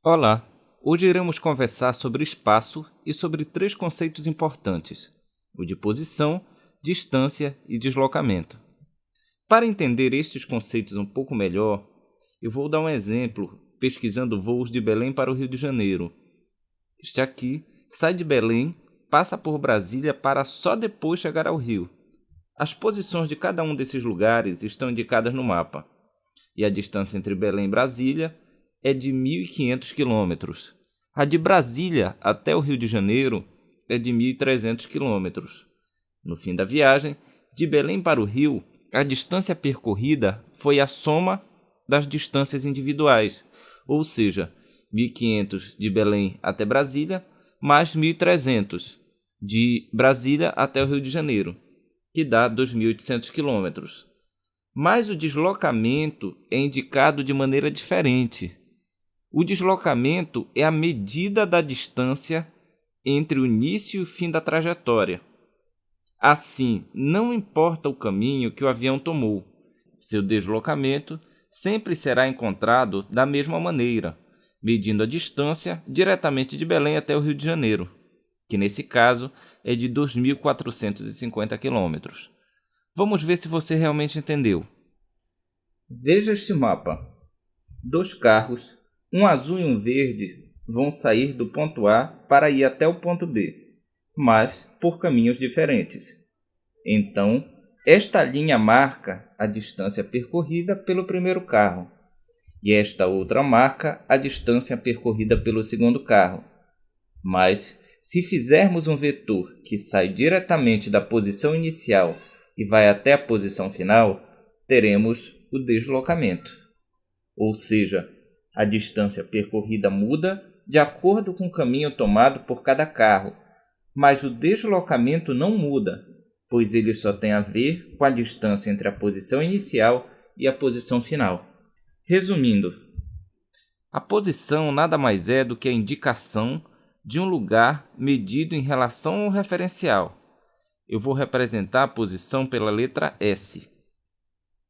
Olá! Hoje iremos conversar sobre espaço e sobre três conceitos importantes: o de posição, distância e deslocamento. Para entender estes conceitos um pouco melhor, eu vou dar um exemplo pesquisando voos de Belém para o Rio de Janeiro. Este aqui sai de Belém, passa por Brasília para só depois chegar ao Rio. As posições de cada um desses lugares estão indicadas no mapa, e a distância entre Belém e Brasília é de 1.500 quilômetros. A de Brasília até o Rio de Janeiro é de 1.300 quilômetros. No fim da viagem, de Belém para o Rio, a distância percorrida foi a soma das distâncias individuais, ou seja, 1.500 de Belém até Brasília, mais 1.300 de Brasília até o Rio de Janeiro, que dá 2.800 quilômetros. Mas o deslocamento é indicado de maneira diferente. O deslocamento é a medida da distância entre o início e o fim da trajetória. Assim, não importa o caminho que o avião tomou, seu deslocamento sempre será encontrado da mesma maneira, medindo a distância diretamente de Belém até o Rio de Janeiro, que nesse caso é de 2.450 quilômetros. Vamos ver se você realmente entendeu. Veja este mapa. Dois carros, um azul e um verde, vão sair do ponto A para ir até o ponto B, mas por caminhos diferentes. Então, esta linha marca a distância percorrida pelo primeiro carro, e esta outra marca a distância percorrida pelo segundo carro. Mas, se fizermos um vetor que sai diretamente da posição inicial e vai até a posição final, teremos o deslocamento. Ou seja, a distância percorrida muda de acordo com o caminho tomado por cada carro, mas o deslocamento não muda, pois ele só tem a ver com a distância entre a posição inicial e a posição final. Resumindo, a posição nada mais é do que a indicação de um lugar medido em relação ao referencial. Eu vou representar a posição pela letra S.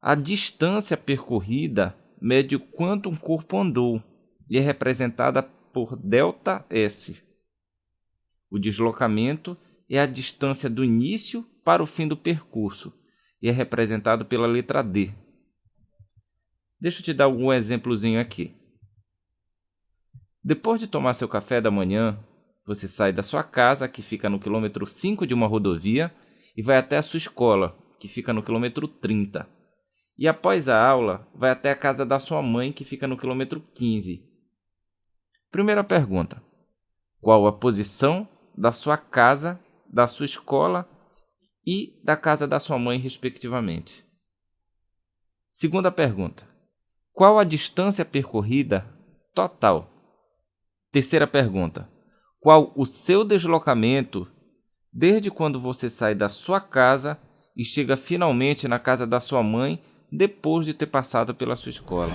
A distância percorrida mede o quanto um corpo andou e é representada por ΔS. O deslocamento é a distância do início para o fim do percurso e é representado pela letra D. Deixa eu te dar algum exemplozinho aqui. Depois de tomar seu café da manhã, você sai da sua casa, que fica no quilômetro 5 de uma rodovia, e vai até a sua escola, que fica no quilômetro 30. E após a aula, vai até a casa da sua mãe, que fica no quilômetro 15. Primeira pergunta: qual a posição da sua casa, da sua escola e da casa da sua mãe, respectivamente? Segunda pergunta: qual a distância percorrida total? Terceira pergunta: qual o seu deslocamento desde quando você sai da sua casa e chega finalmente na casa da sua mãe depois de ter passado pela sua escola?